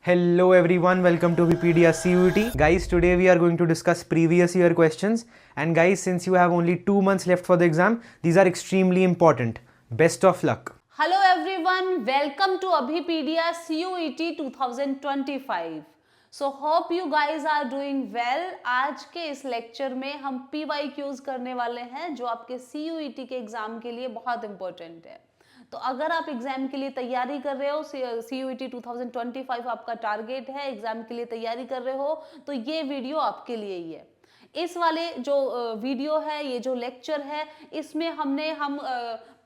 Hello everyone, welcome to Wikipedia CUET. Guys, today we are going to discuss previous year questions. And guys, since you have only 2 months left for the exam, these are extremely important. Best of luck. Hello everyone, welcome to Abhipedia CUET 2025. So hope you guys are doing well. आज के इस lecture में हम PYQs करने वाले हैं जो आपके CUET के एग्जाम के लिए बहुत इंपॉर्टेंट है। तो अगर आप एग्जाम के लिए तैयारी कर रहे हो, CUET 2025 आपका टारगेट है, एग्जाम के लिए तैयारी कर रहे हो, तो ये वीडियो आपके लिए ही है। इस वाले जो वीडियो है, ये जो लेक्चर है, इसमें हम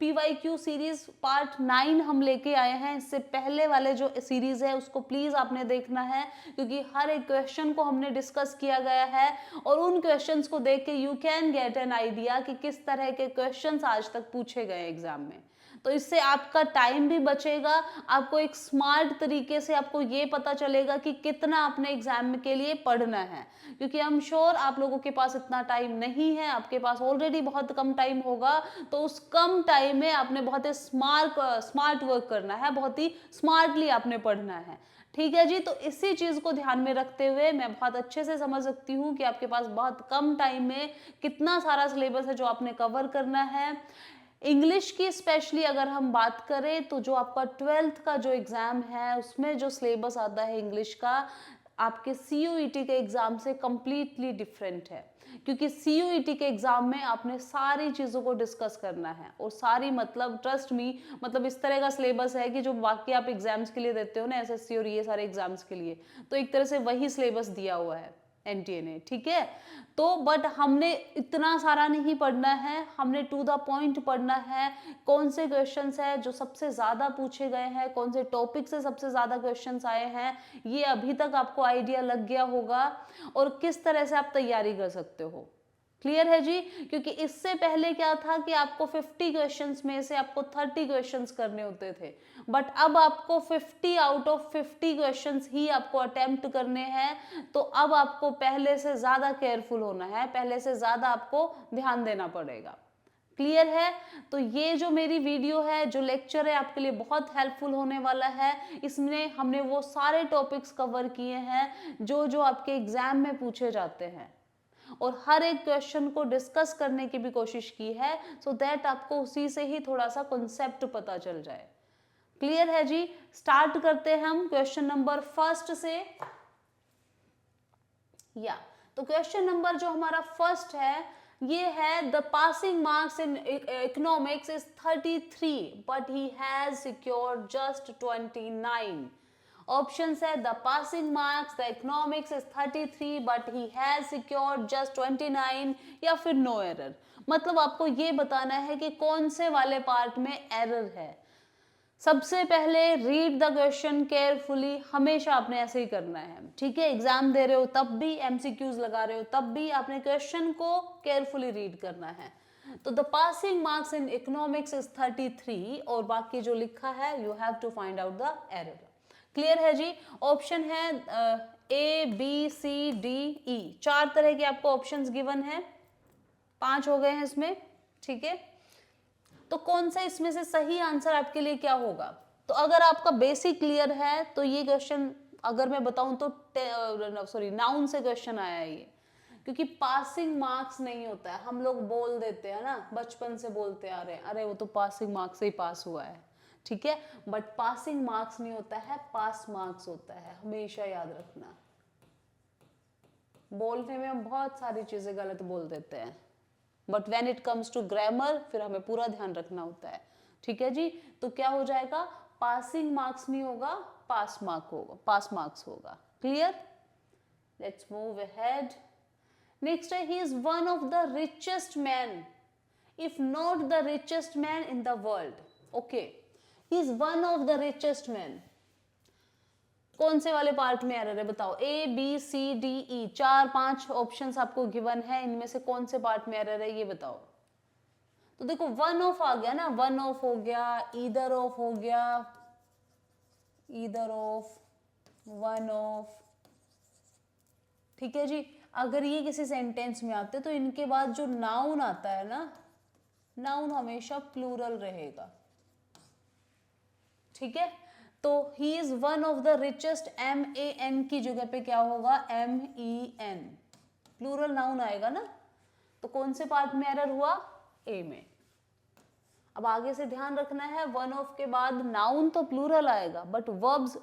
PYQ सीरीज पार्ट 9 हम लेके आए हैं। इससे पहले वाले जो सीरीज है उसको प्लीज आपने देखना है, क्योंकि हर एक क्वेश्चन को हमने डिस्कस किया गया है और उन क्वेश्चंस को देख के you can get an idea कि किस तरह के क्वेश्चंस आज तक पूछे गए एग्जाम में। तो इससे आपका टाइम भी बचेगा, आपको एक स्मार्ट तरीके से आपको ये पता चलेगा कि कितना आपने एग्जाम के लिए पढ़ना है, क्योंकि आई एम श्योर आप लोगों के पास इतना टाइम नहीं है, आपके पास ऑलरेडी बहुत कम टाइम होगा। तो उस कम टाइम में आपने बहुत ही स्मार्ट वर्क करना है, बहुत ही स्मार्टली आपने पढ़ना है। ठीक है जी। तो इसी चीज को ध्यान में रखते हुए मैं बहुत अच्छे से समझ सकती हूँ कि आपके पास बहुत कम टाइम में कितना सारा सिलेबस है जो आपने कवर करना है। इंग्लिश की स्पेशली अगर हम बात करें तो जो आपका 12th का जो एग्जाम है उसमें जो सिलेबस आता है इंग्लिश का आपके CUET के एग्जाम से कंप्लीटली डिफरेंट है, क्योंकि CUET के एग्जाम में आपने सारी चीज़ों को डिस्कस करना है और सारी मतलब ट्रस्ट मी, मतलब इस तरह का सिलेबस है कि जो बाकी आप एग्जाम्स के लिए देते हो ना, SSC और ये सारे एग्जाम्स के लिए, तो एक तरह से वही सिलेबस दिया हुआ है NTA ने। ठीक है। तो बट हमने इतना सारा नहीं पढ़ना है, हमने टू द पॉइंट पढ़ना है। कौन से क्वेश्चंस है जो सबसे ज्यादा पूछे गए हैं, कौन से टॉपिक से सबसे ज्यादा क्वेश्चंस आए हैं, ये अभी तक आपको आइडिया लग गया होगा और किस तरह से आप तैयारी कर सकते हो। क्लियर है जी। क्योंकि इससे पहले क्या था कि आपको 50 क्वेश्चंस में से आपको 30 क्वेश्चंस करने होते थे, बट अब आपको 50 आउट ऑफ 50 क्वेश्चंस ही आपको अटेम्प्ट करने हैं। तो अब आपको पहले से ज्यादा केयरफुल होना है, पहले से ज्यादा आपको ध्यान देना पड़ेगा। क्लियर है। तो ये जो मेरी वीडियो है, जो लेक्चर है, आपके लिए बहुत हेल्पफुल होने वाला है। इसमें हमने वो सारे टॉपिक्स कवर किए हैं जो जो आपके एग्जाम में पूछे जाते हैं और हर एक क्वेश्चन को डिस्कस करने की भी कोशिश की है, सो दैट आपको उसी से ही थोड़ा सा कॉन्सेप्ट पता चल जाए। क्लियर है जी। स्टार्ट करते हैं हम क्वेश्चन नंबर फर्स्ट से। या तो क्वेश्चन नंबर जो हमारा फर्स्ट है ये है, the passing marks in economics is 33 but he has secured just 29। Options है, the passing marks the economics is 33 but he has secured just 29, या फिर नो एरर। मतलब आपको ये बताना है कि कौन से वाले पार्ट में एरर है। सबसे पहले रीड द क्वेश्चन केयरफुली, हमेशा आपने ऐसे ही करना है। ठीक है। एग्जाम दे रहे हो तब भी, MCQs लगा रहे हो तब भी आपने क्वेश्चन को केयरफुली रीड करना है। तो the passing marks in economics is 33 और बाकी जो लिखा है you have to find out the error. Clear है जी। ऑप्शन है ABCDE, 4 तरह के आपको ऑप्शंस गिवन है, 5 हो गए हैं इसमें। ठीक है। तो कौन सा इसमें से सही आंसर आपके लिए क्या होगा? तो अगर आपका बेसिक क्लियर है तो ये क्वेश्चन अगर मैं बताऊं तो नाउन से क्वेश्चन आया है ये, क्योंकि पासिंग मार्क्स नहीं होता है। हम लोग बोल देते हैं ना, बचपन से बोलते आ रहे हैं, अरे वो तो पासिंग मार्क्स से ही पास हुआ है। ठीक है। बट पासिंग मार्क्स नहीं होता है, पास मार्क्स होता है, हमेशा याद रखना। बोलने में हम बहुत सारी चीजें गलत बोल देते हैं, but when it comes to grammar फिर हमें पूरा ध्यान रखना होता है। ठीक है जी। तो क्या हो जाएगा, पासिंग मार्क्स नहीं होगा, पास मार्क्स होगा। Clear. Let's move ahead. Next है, he is one of the richest man if not the richest man in the world. Okay, he is one of the richest man. कौन से वाले part में error है बताओ? ABCDE, 4-5 options आपको given है, इनमें से कौन से पार्ट में एरर है ये बताओ। तो देखो वन ऑफ आ गया ना, वन ऑफ हो गया, ईदर ऑफ हो गया, ईदर ऑफ, वन ऑफ। ठीक है जी। अगर ये किसी सेंटेंस में आते तो इनके बाद जो नाउन आता है ना, नाउन हमेशा प्लूरल रहेगा। ठीक है। तो ही is one of the richest, MAN की जगह पे क्या होगा, MEN, प्लूरल नाउन आएगा ना, तो कौन से पार्ट में एरर हुआ, ए में। अब आगे से ध्यान रखना है, वन ऑफ के बाद नाउन तो प्लूरल आएगा बट वर्ब्स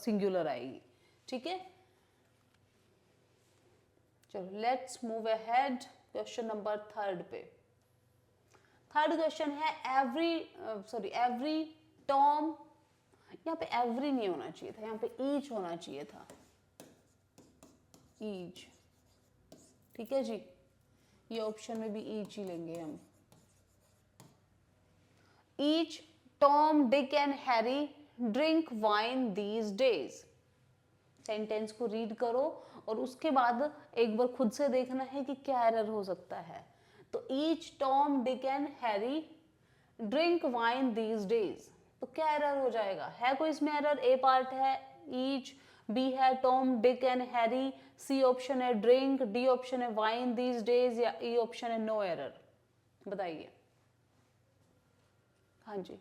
सिंगुलर आएगी, ठीक है। चलो let's move ahead, question number 3 पे। थर्ड क्वेश्चन है एवरी टॉम, यहाँ पे एवरी नहीं होना चाहिए था, यहाँ पे ईच होना चाहिए था, ईच, ठीक है जी, ये ऑप्शन में भी ईच ही लेंगे हम। Each Tom Dick and Harry drink wine these days. Sentence को रीड करो और उसके बाद एक बार खुद से देखना है कि क्या एरर हो सकता है। तो each Tom Dick and Harry drink wine these days, तो क्या एरर हो जाएगा, है कोई इसमें एरर, ए पार्ट है ईच, बी है Tom Dick and Harry, C option है ड्रिंक, डी ऑप्शन है वाइन दीज डेज, या ई ऑप्शन है नो एरर, बताइए। हाँ जी,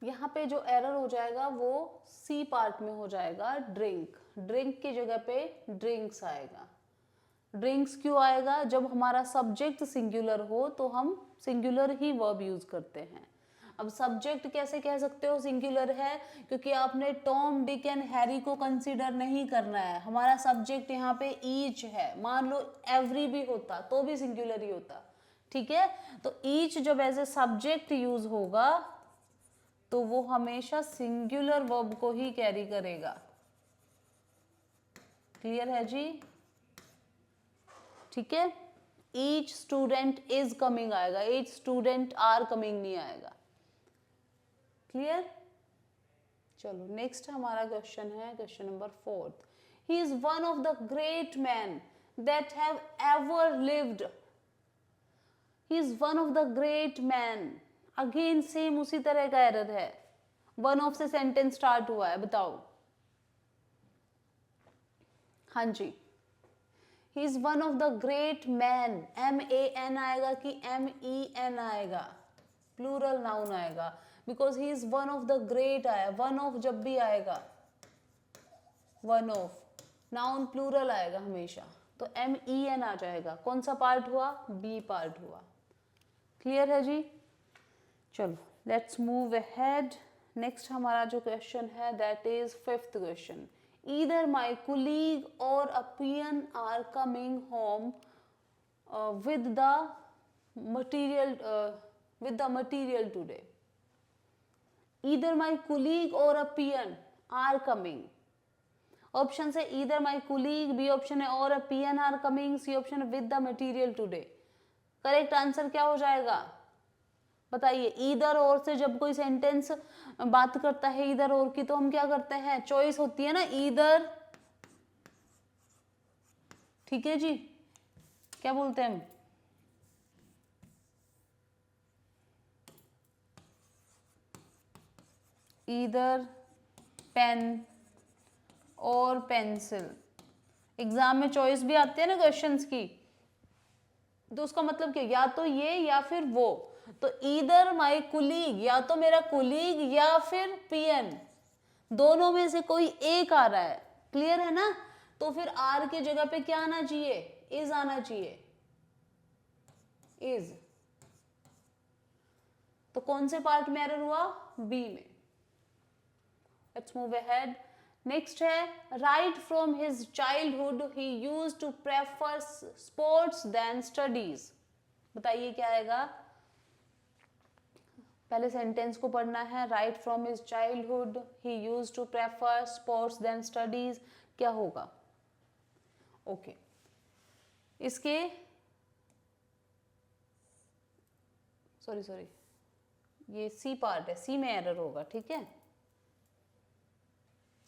यहाँ पे जो एरर हो जाएगा वो सी पार्ट में हो जाएगा, ड्रिंक, ड्रिंक की जगह पे ड्रिंक्स आएगा। ड्रिंक्स क्यों आएगा, जब हमारा सब्जेक्ट सिंगुलर हो तो हम सिंगुलर ही वर्ब यूज करते हैं। अब सब्जेक्ट कैसे कह सकते हो सिंगुलर है, क्योंकि आपने टॉम डिक एंड हैरी को कंसीडर नहीं करना है, हमारा सब्जेक्ट यहाँ पे ईच है। मान लो एवरी भी होता तो भी सिंगुलर ही होता, ठीक है। तो ईच जब एज ए सब्जेक्ट यूज होगा तो वो हमेशा सिंगुलर वर्ब को ही कैरी करेगा। क्लियर है जी, ठीक है। ईच स्टूडेंट इज कमिंग आएगा, ईच स्टूडेंट आर कमिंग नहीं आएगा। क्लियर। चलो नेक्स्ट हमारा क्वेश्चन है question number 4। He is one of the great man that have ever lived. He is one of the great man, again same उसी तरह का error है, वन ऑफ से सेंटेंस स्टार्ट हुआ है, बताओ। हाँ जी, he is one of the great man, MAN आएगा कि MEN आएगा, प्लूरल नाउन आएगा, because he is one of the great आया, वन ऑफ जब भी आएगा, वन ऑफ नाउन प्लूरल आएगा हमेशा, तो MEN आ जाएगा। कौन सा पार्ट हुआ, बी पार्ट हुआ। क्लियर है जी। चलो लेट्स मूव अहेड, नेक्स्ट हमारा जो क्वेश्चन है that is 5th question. Either my colleague और a peon are coming home with the material today. Either my colleague or a peon are coming. Option है either my colleague, B option है और a peon are coming, C option है with the material today। Correct answer क्या हो जाएगा, बताइए। Either और से जब कोई सेंटेंस बात करता है ईदर और की, तो हम क्या करते हैं, चॉइस होती है ना, ईदर, ठीक है जी, क्या बोलते हैं हम, ईदर पेन और पेंसिल। एग्जाम में चॉइस भी आती है ना क्वेश्चंस की, तो उसका मतलब क्या, या तो ये या फिर वो। तो ईदर माई कुलीग, या तो मेरा कुलीग या फिर पियन, दोनों में से कोई एक आ रहा है। क्लियर है ना, तो फिर आर की जगह पे क्या आना चाहिए, इज आना चाहिए, इज। तो कौन से पार्ट में एरर हुआ, बी में। लेट्स मूव अहेड, नेक्स्ट है right from his childhood he used to prefer sports than studies. बताइए क्या आएगा, पहले सेंटेंस को पढ़ना है। Right from his childhood he used to prefer sports than studies, क्या होगा, ओके। इसके सॉरी ये सी पार्ट है, सी में एरर होगा, ठीक है।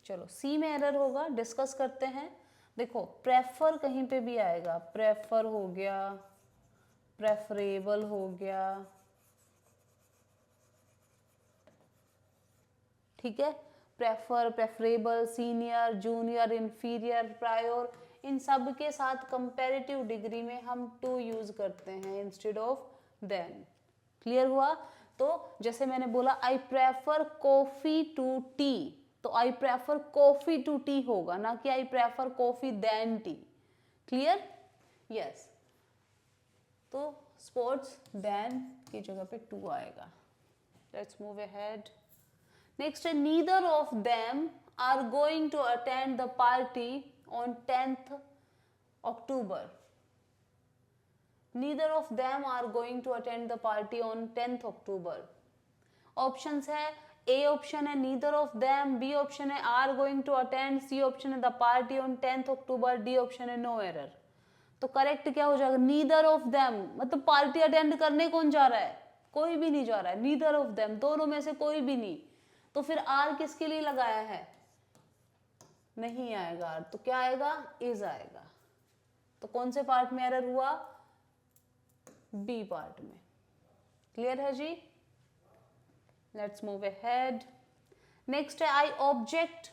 चलो सी में एरर होगा, डिस्कस करते हैं। देखो प्रेफर कहीं पे भी आएगा, प्रेफर हो गया, प्रेफरेबल हो गया, ठीक है। Prefer, preferable, senior, junior, inferior, prior, इन सब के साथ कंपैरेटिव डिग्री में हम टू यूज करते हैं इंस्टेड ऑफ देन। क्लियर हुआ। तो जैसे मैंने बोला I prefer coffee to tea, तो I prefer coffee to tea होगा, ना कि I prefer coffee then tea. Clear? Yes. तो स्पोर्ट्स देन की जगह पे टू आएगा। Let's move ahead. नेक्स्ट है neither of them are going to attend the party on 10th October. Neither of them are going to attend the party on 10th October. Options है, A option है neither of them, B option है are going to attend, C option है the party on 10th October, D option है no error. तो correct क्या हो जाएगा? Neither of them, मतलब पार्टी अटेंड करने कौन जा रहा है? कोई भी नहीं जा रहा है। नीदर ऑफ देम, दोनों में से कोई भी नहीं। तो फिर आर किसके लिए लगाया है? नहीं आएगा आर, तो क्या आएगा? इज आएगा। तो कौन से पार्ट में एरर हुआ? बी पार्ट में। क्लियर है जी? Let's move ahead. नेक्स्ट है I object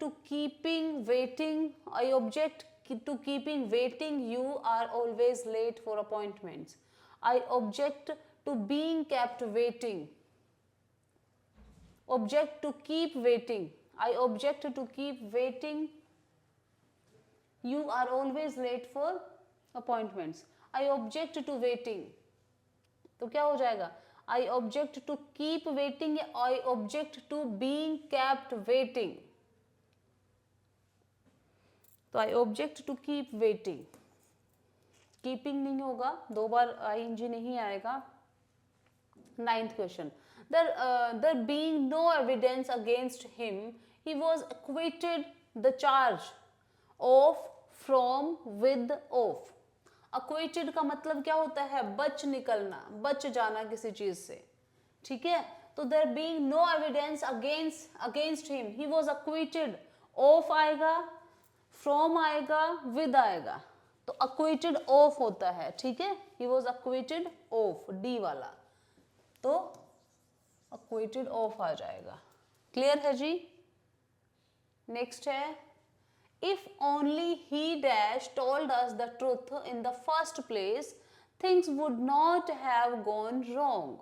to keeping waiting, I object to keeping waiting, you are always late for appointments. I object to being kept waiting. Object to keep waiting, I object to keep waiting, you are always late for appointments. I object to waiting, तो क्या हो जाएगा? I object to keep waiting या I object to being kept waiting? तो I object to keep waiting, keeping नहीं होगा, दो बार आईएनजी नहीं आएगा। 9th question, there being no evidence against him, he was acquitted the charge of, from, with, of. acquitted का मतलब क्या होता है? बच निकलना, बच जाना किसी चीज से। ठीक है, तो there being no evidence against him, he was acquitted of आएगा, फ्रॉम आएगा, विद आएगा, तो acquitted ऑफ होता है। ठीक है, he was acquitted of, D वाला, तो acquitted ऑफ आ जाएगा। क्लियर है जी? नेक्स्ट है if only he dash told us the truth in the first place, things would not have gone wrong.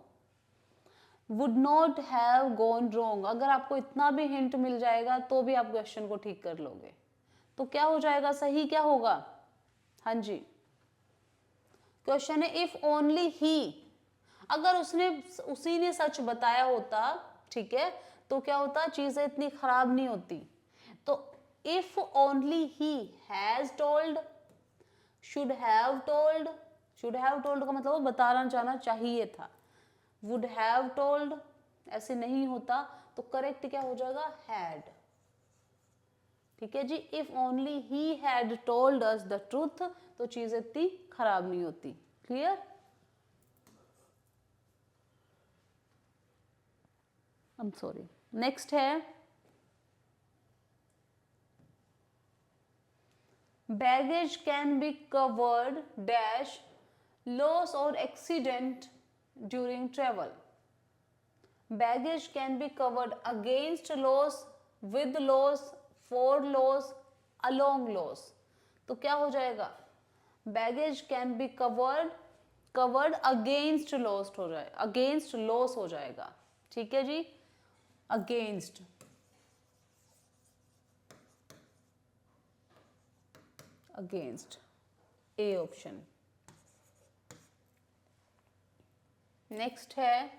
would not have gone wrong, अगर आपको इतना भी हिंट मिल जाएगा तो भी आप क्वेश्चन को ठीक कर लोगे। तो क्या हो जाएगा? सही क्या होगा? हाँ जी, क्वेश्चन है इफ ओनली ही, अगर उसी ने सच बताया होता, ठीक है, तो क्या होता? चीजें इतनी खराब नहीं होती। तो if only he has told, should have told, should have told का मतलब वो बताना जाना चाहिए था। वुड हैव टोल्ड ऐसे नहीं होता, तो करेक्ट क्या हो जाएगा? हैड। ठीक है जी, if only he had told us the truth, तो चीज इतनी खराब नहीं होती। Clear? I am sorry. Next है baggage can be covered dash loss और accident during travel. Baggage can be covered against loss, with loss, for loss, along loss. तो क्या हो जाएगा? Baggage can be covered against loss हो जाए, against loss हो जाएगा। ठीक है जी, against, against, A option. Next है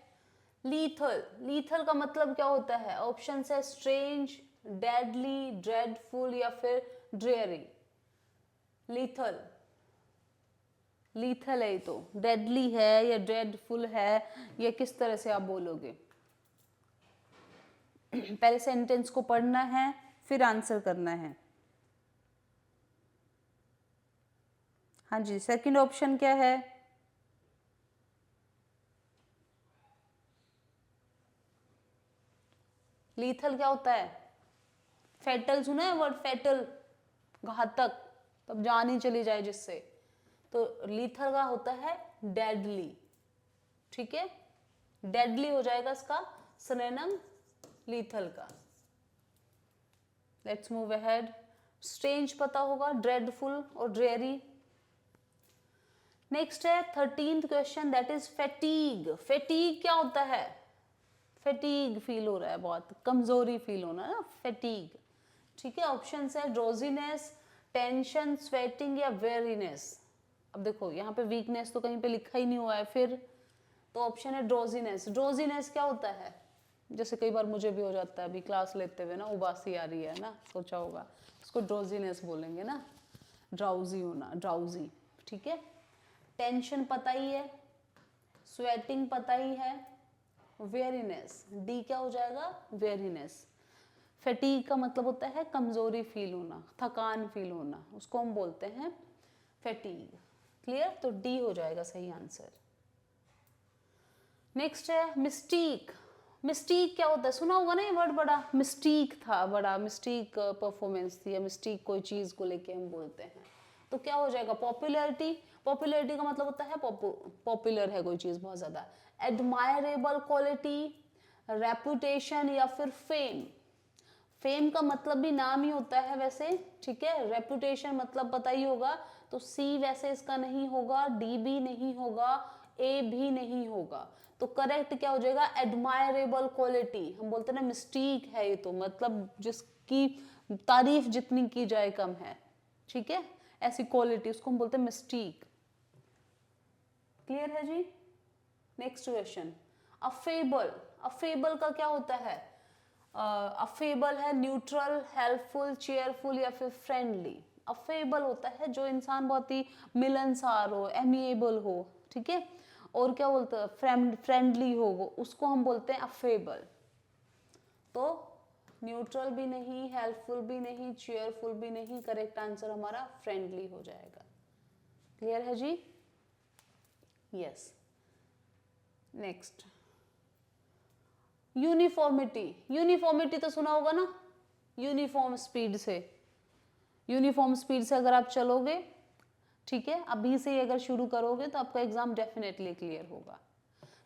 लीथल। लीथल का मतलब क्या होता है? ऑप्शन है स्ट्रेंज, डेडली, ड्रेडफुल या फिर ड्रेयरी। लीथल, लीथल है तो डेडली है या ड्रेडफुल है, या किस तरह से आप बोलोगे? पहले सेंटेंस को पढ़ना है, फिर आंसर करना है। हाँ जी, सेकंड ऑप्शन क्या है? लीथल क्या होता है? फेटल सुना है वर्ड? फेटल, घातक, तब जान ही चली जाए जिससे। तो लीथल का होता है डेडली। ठीक है, डेडली हो जाएगा इसका सिनोनिम लीथल का। Let's move ahead. स्ट्रेंज पता होगा, ड्रेडफुल और ड्रेयरी। नेक्स्ट है 13th question, that is fatigue. Fatigue क्या होता है? फैटीग फील हो रहा है, बहुत कमजोरी फील होना ना, फैटीग। ठीक है, ऑप्शन है ड्रोजीनेस, टेंशन, स्वेटिंग या वेरीनेस। अब देखो यहाँ पे वीकनेस तो कहीं पे लिखा ही नहीं हुआ है, फिर तो ऑप्शन है ड्रोजीनेस। ड्रोजीनेस क्या होता है? जैसे कई बार मुझे भी हो जाता है, अभी क्लास लेते हुए ना उबासी आ रही है ना, सोचा होगा, उसको ड्रोजीनेस बोलेंगे ना, ड्राउजी होना, ड्राउजी। ठीक है, टेंशन पता ही है, स्वेटिंग पता ही है, वेरीनेस, डी क्या हो जाएगा? वेरीनेस। फैटीग का मतलब होता है कमजोरी फील होना, थकान फील होना, उसको हम बोलते हैं फैटीग। क्लियर? तो डी हो जाएगा सही आंसर। नेक्स्ट है मिस्टीक। मिस्टीक क्या होता है? सुना होगा ना ये वर्ड, बड़ा मिस्टीक था, बड़ा मिस्टीक परफॉर्मेंस थी, या मिस्टीक कोई चीज को लेके हम बोलते हैं। तो क्या हो जाएगा? पॉपुलैरिटी। पॉपुलैरिटी का मतलब होता है पॉपुलर है कोई चीज बहुत ज्यादा। एडमायरेबल क्वालिटी, रेपुटेशन या फिर फेम। फेम का मतलब भी नाम ही होता है वैसे, ठीक है। रेपुटेशन मतलब पता ही होगा, तो सी वैसे इसका नहीं होगा, डी भी नहीं होगा, ए भी नहीं होगा। तो करेक्ट क्या हो जाएगा? Admirable quality. हम बोलते हैं ना मिस्टीक है ये, तो मतलब जिसकी तारीफ जितनी की जाए कम है, ठीक है, ऐसी क्वालिटी उसको हम बोलते हैं मिस्टीक। क्लियर है जी? Next question, affable. अफेबल का क्या होता है? अफेबल है न्यूट्रल, हेल्पफुल, चेयरफुल या फिर फ्रेंडली। अफेबल होता है जो इंसान बहुत ही मिलनसार हो, एमिएबल हो, ठीक है। और क्या बोलते हैं? फ्रेंडली हो, उसको हम बोलते हैं अफेबल। तो न्यूट्रल भी नहीं, हेल्पफुल भी नहीं, चेयरफुल भी नहीं, करेक्ट आंसर हमारा फ्रेंडली हो जाएगा। क्लियर है जी? यस। Next, uniformity. यूनिफॉर्मिटी तो सुना होगा ना, यूनिफॉर्म स्पीड से। यूनिफॉर्म स्पीड से अगर आप चलोगे, ठीक है, अभी से अगर शुरू करोगे तो आपका एग्जाम डेफिनेटली क्लियर होगा।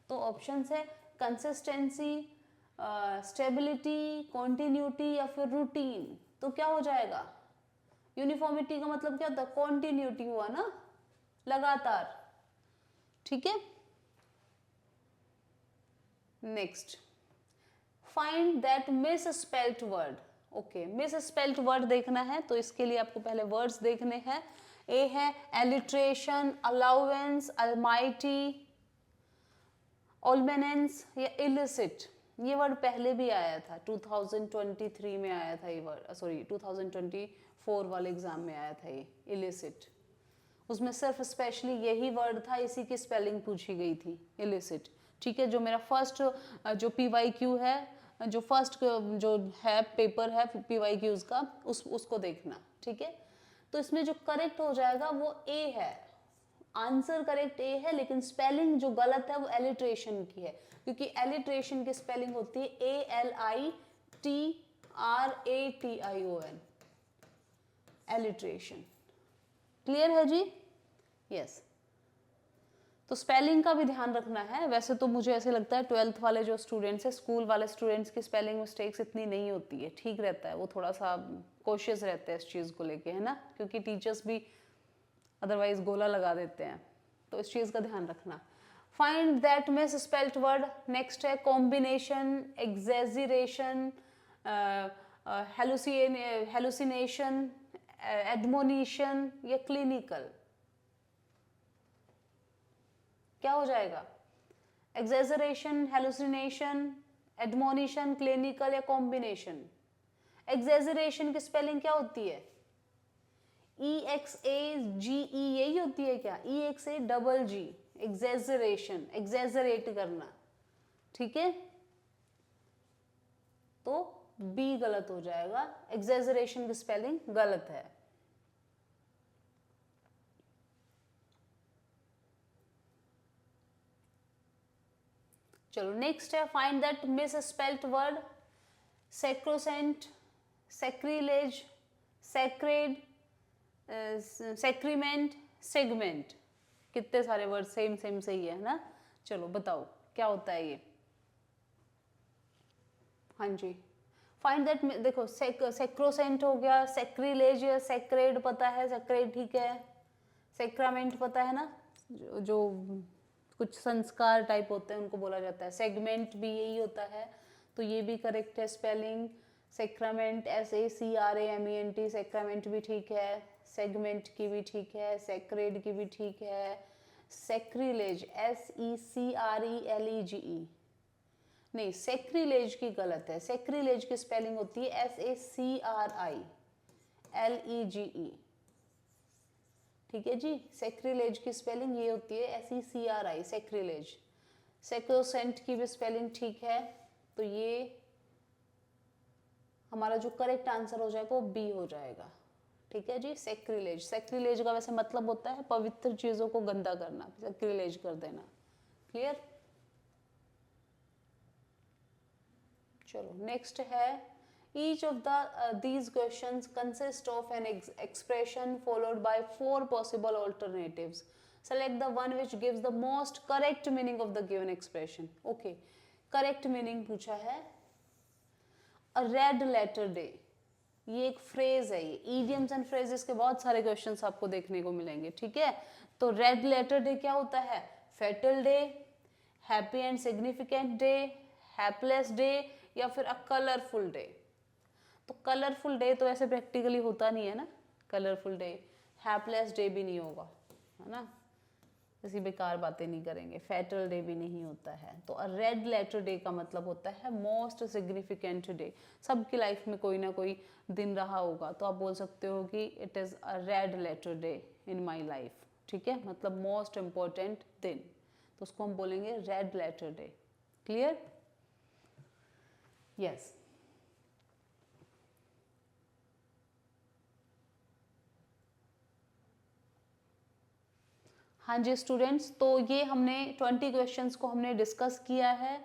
तो ऑप्शंस है कंसिस्टेंसी, स्टेबिलिटी, कॉन्टिन्यूटी या फिर रूटीन। तो क्या हो जाएगा? यूनिफॉर्मिटी का मतलब क्या होता है? कॉन्टिन्यूटी हुआ ना, लगातार, ठीक है। Next, find that misspelt word. Okay, miss spelt word देखना है तो इसके लिए आपको पहले वर्ड्स देखने हैं। ए है एलिट्रेशन, अलाउंस, अलमाइटी, ओलमेनेंस या इलिसिट। ये वर्ड पहले भी आया था, 2023 में आया था ये वर्ड, सॉरी 2024 वाले एग्जाम में आया था ये इलिसिट। उसमें सिर्फ स्पेशली यही वर्ड था, इसी की स्पेलिंग पूछी गई थी, इलिसिट। ठीक है, जो मेरा फर्स्ट जो PYQ है, जो फर्स्ट जो है पेपर है PYQs का, उसको देखना, ठीक है। तो इसमें जो करेक्ट हो जाएगा वो ए है, आंसर करेक्ट ए है, लेकिन स्पेलिंग जो गलत है वो एलिट्रेशन की है, क्योंकि एलिट्रेशन की स्पेलिंग होती है ALITRATION, एलिट्रेशन। क्लियर है जी? यस। तो स्पेलिंग का भी ध्यान रखना है। वैसे तो मुझे ऐसे लगता है 12th वाले जो स्टूडेंट्स है, स्कूल वाले स्टूडेंट्स की स्पेलिंग मिस्टेक्स इतनी नहीं होती है, ठीक रहता है, वो थोड़ा सा कॉशियस रहते हैं इस चीज़ को लेके, है ना, क्योंकि टीचर्स भी अदरवाइज गोला लगा देते हैं, तो इस चीज़ का ध्यान रखना। Find that misspelt word. Next है कॉम्बिनेशन, एग्जेजरेशन, हेलुसिनेशन, एडमोनिशन या क्लिनिकल। क्या हो जाएगा? एग्जेजरेशन, हेलुसिनेशन, एडमोनिशन, क्लिनिकल या कॉम्बिनेशन। एग्जेजरेशन की स्पेलिंग क्या होती है? EXAGE, यही होती है क्या? EXAGG, एग्जेजरेशन, एग्जेजरेट करना, ठीक है। तो बी गलत हो जाएगा, एग्जेजरेशन की स्पेलिंग गलत है। चलो नेक्स्ट है find that misspelt word. Sacrosanct, sacrilege, sacred, sacrament, segment. कितने सारे वर्ड सेम सेम सही है ना। चलो बताओ क्या होता है ये। हाँ जी, फाइंड दैट, देखो सैक्रोसेंट हो गया, सैक्रिलेज, सैक्रेड पता है, सैक्रेड ठीक है, सैक्रामेंट पता है ना, जो कुछ संस्कार टाइप होते हैं उनको बोला जाता है। सेगमेंट भी यही होता है, तो ये भी करेक्ट है स्पेलिंग। सेक्रामेंट SACRAMENT, सेक्रामेंट भी ठीक है। सेगमेंट की भी ठीक है। सेक्रेड की भी ठीक है। सेक्रिलेज SECRELEGE, नहीं सेक्रिलेज की गलत है। सेक्रिलेज की स्पेलिंग होती है SACRILEGE, ठीक है जी। सेक्रिलेज की स्पेलिंग ये होती है SECRI, सेक्रिलेज। सेक्रोसेंट की भी स्पेलिंग ठीक है, तो ये हमारा जो करेक्ट आंसर हो जाएगा वो बी हो जाएगा, ठीक है जी। सेक्रिलेज, सेक्रिलेज का वैसे मतलब होता है पवित्र चीजों को गंदा करना, सेक्रिलेज कर देना। क्लियर? चलो नेक्स्ट है, each of these questions consist of an expression followed by 4 possible alternatives. Select the one which gives the most correct meaning of the given expression. Okay, correct meaning पूछा है। A red letter day, ये एक phrase है। ये idioms and phrases के बहुत सारे questions आपको देखने को मिलेंगे, ठीक है। तो रेड लेटर डे क्या होता है? Fatal day, happy and significant day, hapless day, या फिर अ कलरफुल डे। तो कलरफुल डे तो ऐसे प्रैक्टिकली होता नहीं है ना, कलरफुल डे। हैपलेस डे भी नहीं होगा, है ना, ऐसी बेकार बातें नहीं करेंगे। फैटल डे भी नहीं होता है। तो अ रेड लेटर डे का मतलब होता है मोस्ट सिग्निफिकेंट डे। सबकी लाइफ में कोई ना कोई दिन रहा होगा, तो आप बोल सकते हो कि it is a red letter day in my life, ठीक है, मतलब मोस्ट इम्पोर्टेंट दिन, तो उसको हम बोलेंगे red letter day. Clear? Yes. हाँ जी स्टूडेंट्स, तो ये हमने 20 क्वेश्चंस को हमने डिस्कस किया है।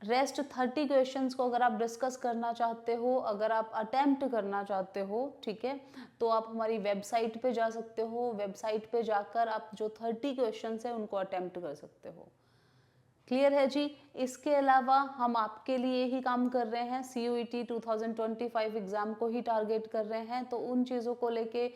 रेस्ट 30 क्वेश्चंस को अगर आप डिस्कस करना चाहते हो, अगर आप अटेम्प्ट करना चाहते हो, ठीक है, तो आप हमारी वेबसाइट पे जा सकते हो। वेबसाइट पे जाकर आप जो 30 क्वेश्चंस है उनको अटेम्प्ट कर सकते हो। क्लियर है जी? इसके अलावा हम आपके लिए ही काम कर रहे हैं, CUET 2025 एग्जाम को ही टारगेट कर रहे हैं। तो उन चीज़ों को लेके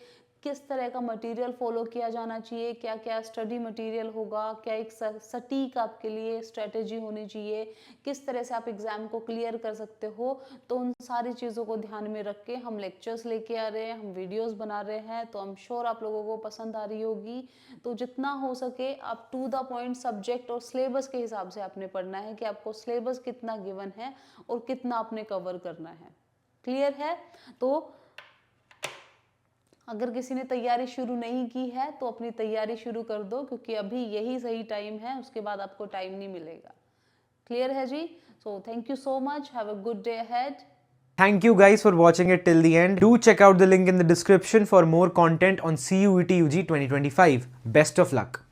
किस तरह का मटेरियल फॉलो किया जाना चाहिए, क्या क्या स्टडी मटेरियल होगा, क्या एक सटीक आपके लिए स्ट्रेटेजी होनी चाहिए, किस तरह से आप एग्ज़ाम को क्लियर कर सकते हो, तो उन सारी चीज़ों को ध्यान में रख के हम लेक्चर्स लेके आ रहे हैं, हम वीडियोस बना रहे हैं। तो आई एम श्योर आप लोगों को पसंद आ रही होगी। तो जितना हो सके आप टू द पॉइंट सब्जेक्ट और सिलेबस के हिसाब से आपने पढ़ना है कि आपको सिलेबस कितना गिवन है और कितना आपने कवर करना है। क्लियर है? तो अगर किसी ने तैयारी शुरू नहीं की है तो अपनी तैयारी शुरू कर दो, क्योंकि अभी यही सही टाइम है, उसके बाद आपको टाइम नहीं मिलेगा। क्लियर है जी? So thank you so much, have a good day ahead. Thank you guys for watching it till the end. Do check out the link in the description for more content on CUET UG 2025. Best of luck.